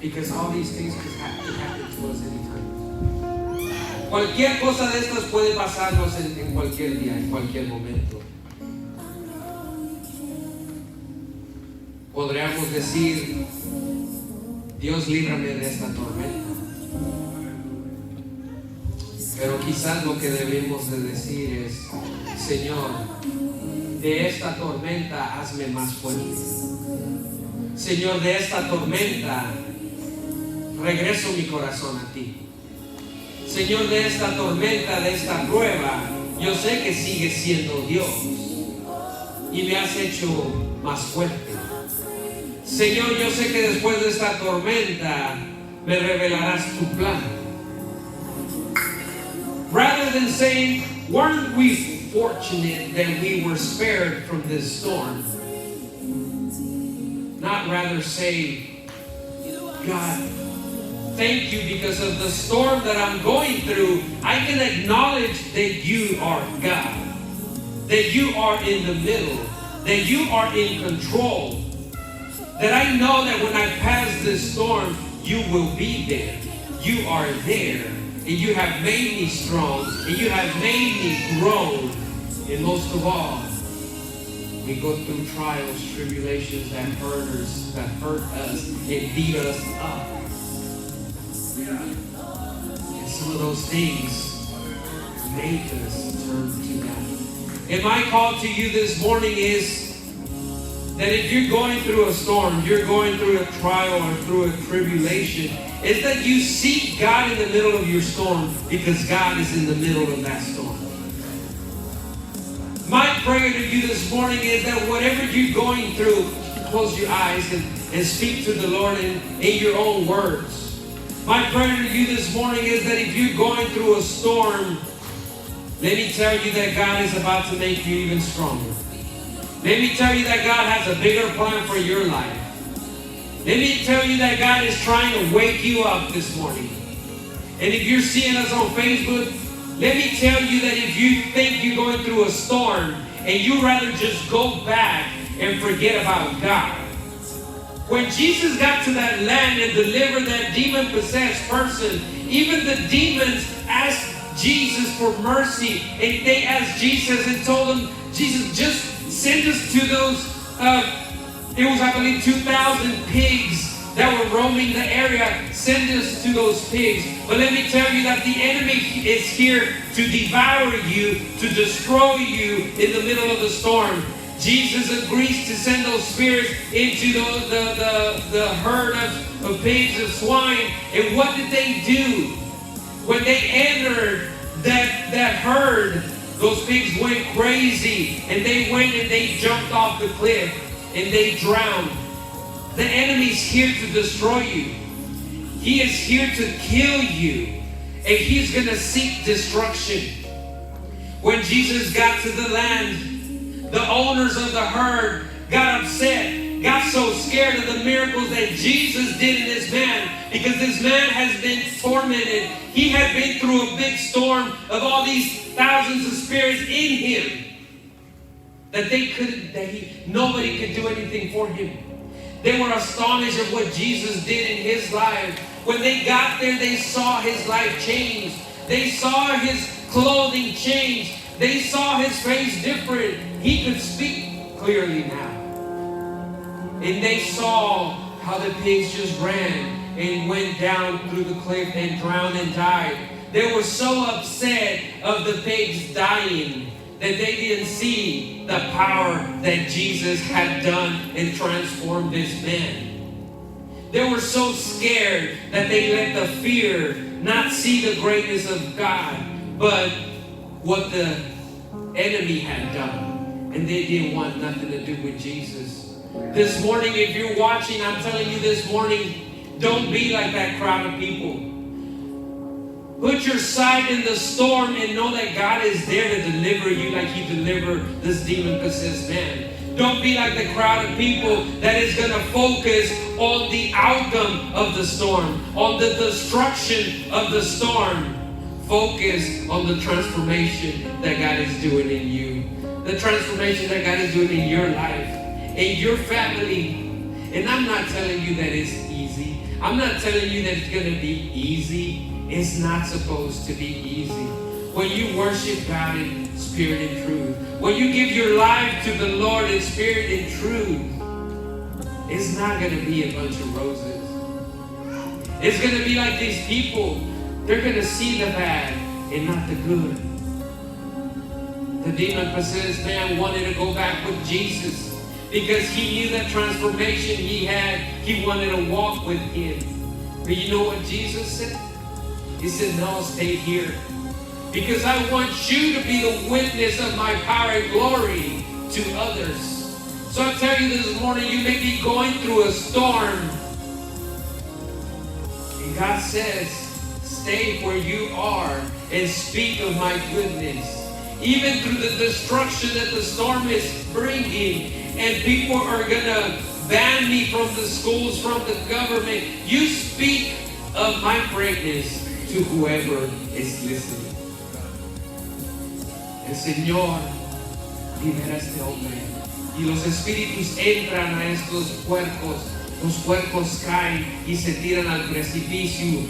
Because all these things could happen to us anytime. Cualquier cosa de estas puede pasarnos en cualquier día, en cualquier momento. Podríamos decir, Dios líbrame de esta tormenta. Pero quizás lo que debemos de decir es, Señor, de esta tormenta hazme más fuerte. Señor, de esta tormenta regreso mi corazón a ti. Señor, de esta tormenta, de esta prueba, yo sé que sigues siendo Dios y me has hecho más fuerte. Señor, yo sé que después de esta tormenta me revelarás tu plan. Rather than saying, weren't we fortunate that we were spared from this storm? Not rather say, God, thank you because of the storm that I'm going through. I can acknowledge that you are God, that you are in the middle, that you are in control, that I know that when I pass this storm, you will be there. You are there, and you have made me strong, and you have made me grow. And most of all, we go through trials, tribulations that hurt us, and beat us up. And some of those things make us turn to God. And my call to you this morning is that if you're going through a storm, you're going through a trial or through a tribulation, is that you seek God in the middle of your storm because God is in the middle of that storm. My prayer to you this morning is that whatever you're going through, close your eyes and speak to the Lord in your own words. My prayer to you this morning is that if you're going through a storm, let me tell you that God is about to make you even stronger. Let me tell you that God has a bigger plan for your life. Let me tell you that God is trying to wake you up this morning. And if you're seeing us on Facebook, let me tell you that if you think you're going through a storm and you rather just go back and forget about God. When Jesus got to that land and delivered that demon-possessed person, even the demons asked Jesus for mercy, and they asked Jesus and told him, Jesus, just send us to those, it was, I believe, 2,000 pigs that were roaming the area. Send us to those pigs. But let me tell you that the enemy is here to devour you, to destroy you in the middle of the storm. Jesus agrees to send those spirits into the herd of pigs and swine. And what did they do? When they entered that herd, those pigs went crazy, and they went and they jumped off the cliff and they drowned. The enemy's here to destroy you. He is here to kill you, and he's going to seek destruction. When Jesus got to the land, the owners of the herd got upset, got so scared of the miracles that Jesus did in this man, because this man has been tormented. He had been through a big storm of all these thousands of spirits in him, that nobody could do anything for him. They were astonished at what Jesus did in his life. When they got there, they saw his life change. They saw his clothing change. They saw his face different. He could speak clearly now. And they saw how the pigs just ran and went down through the cliff and drowned and died. They were so upset of the pigs dying that they didn't see the power that Jesus had done and transformed this man. They were so scared that they let the fear not see the greatness of God, but what the enemy had done. And they didn't want nothing to do with Jesus. This morning, if you're watching, I'm telling you this morning, don't be like that crowd of people. Put your side in the storm and know that God is there to deliver you like He delivered this demon-possessed man. Don't be like the crowd of people that is going to focus on the outcome of the storm, on the destruction of the storm. Focus on the transformation that God is doing in you. The transformation that God is doing in your life, in your family. And I'm not telling you that it's easy. I'm not telling you that it's going to be easy. It's not supposed to be easy. When you worship God in spirit and truth, when you give your life to the Lord in spirit and truth, it's not going to be a bunch of roses. It's going to be like these people. They're going to see the bad and not the good. The demon-possessed man wanted to go back with Jesus because he knew that transformation he had. He wanted to walk with Him. But you know what Jesus said? He said, no, stay here. Because I want you to be the witness of my power and glory to others. So I tell you this morning, you may be going through a storm. And God says, stay where you are and speak of my goodness. Even through the destruction that the storm is bringing, and people are going to ban me from the schools, from the government, you speak of my greatness to whoever is listening. El Señor libera a este hombre y los espíritus entran a estos puercos. Los puercos caen y se tiran al precipicio,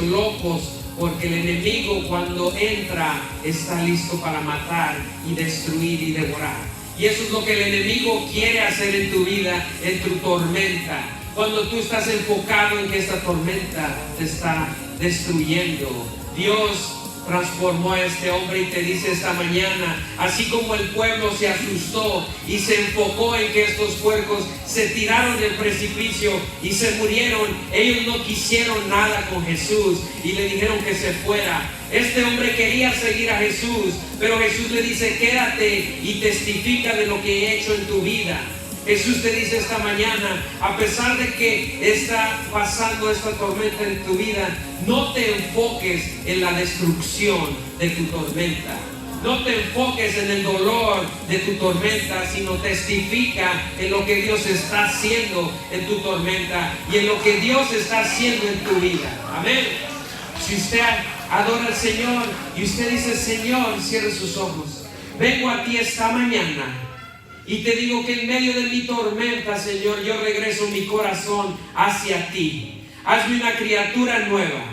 locos, porque el enemigo cuando entra está listo para matar y destruir y devorar. Y eso es lo que el enemigo quiere hacer en tu vida, en tu tormenta. Cuando tú estás enfocado en que esta tormenta te está destruyendo, Dios transformó a este hombre y te dice esta mañana, así como el pueblo se asustó y se enfocó en que estos puercos se tiraron del precipicio y se murieron, ellos no quisieron nada con Jesús y le dijeron que se fuera. Este hombre quería seguir a Jesús, pero Jesús le dice, quédate y testifica de lo que he hecho en tu vida. Jesús te dice esta mañana, a pesar de que está pasando esta tormenta en tu vida, no te enfoques en la destrucción de tu tormenta. No te enfoques en el dolor de tu tormenta, sino testifica en lo que Dios está haciendo en tu tormenta y en lo que Dios está haciendo en tu vida. Amén. Si usted adora al Señor y usted dice, Señor, cierre sus ojos. Vengo a ti esta mañana. Y te digo que en medio de mi tormenta, Señor, yo regreso mi corazón hacia ti. Hazme una criatura nueva.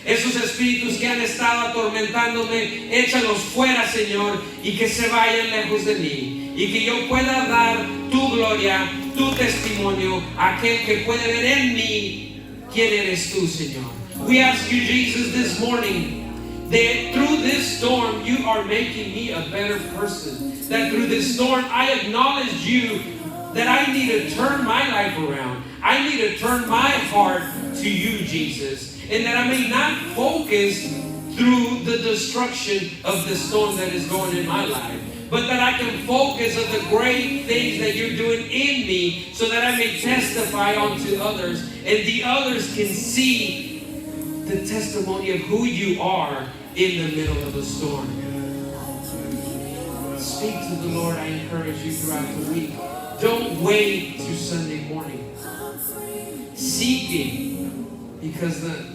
Esos espíritus que han estado atormentándome, échalos fuera, Señor, y que se vayan lejos de mí. Y que yo pueda dar tu gloria, tu testimonio, a aquel que puede ver en mí quién eres tú, Señor. We ask you, Jesus, this morning, that through this storm, you are making me a better person. That through this storm, I acknowledge you that I need to turn my life around. I need to turn my heart to you, Jesus. And that I may not focus through the destruction of the storm that is going in my life, but that I can focus on the great things that you're doing in me so that I may testify unto others. And the others can see the testimony of who you are in the middle of the storm. Speak to the Lord. I encourage you throughout the week. Don't wait to Sunday morning. Seek Him, because the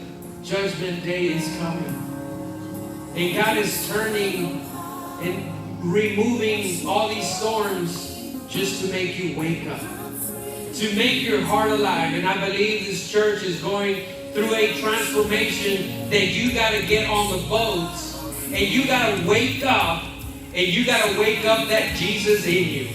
judgment day is coming. And God is turning and removing all these storms just to make you wake up, to make your heart alive. And I believe this church is going through a transformation that you got to get on the boat and you got to wake up, and you got to wake up that Jesus in you.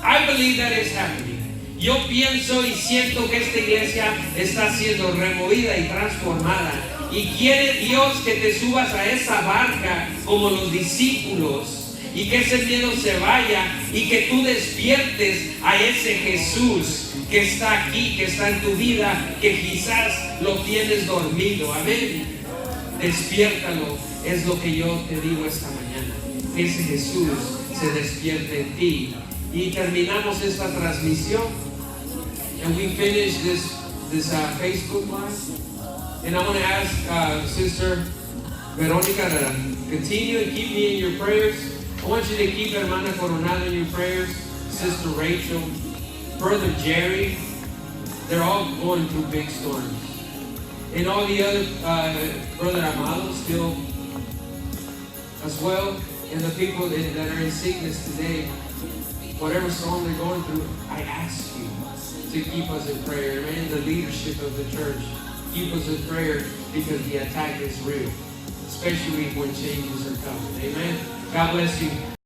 I believe that is happening. Yo pienso y siento que esta iglesia está siendo removida y transformada. Y quiere Dios que te subas a esa barca como los discípulos y que ese miedo se vaya y que tú despiertes a ese Jesús que está aquí, que está en tu vida, que quizás lo tienes dormido. Amén. Despiértalo, es lo que yo te digo esta mañana. Que ese Jesús se despierte en ti. Y terminamos esta transmisión. And we finish this Facebook Live. And I want to ask Sister Veronica to continue to keep me in your prayers. I want you to keep Hermana Coronado in your prayers. Sister Rachel, Brother Jerry. They're all going through big storms. And all the other, Brother Amado still as well. And the people that are in sickness today, whatever storm they're going through, I ask you to keep us in prayer. And the leadership of the church, keep us in prayer because the attack is real, especially when changes are coming. Amen. God bless you.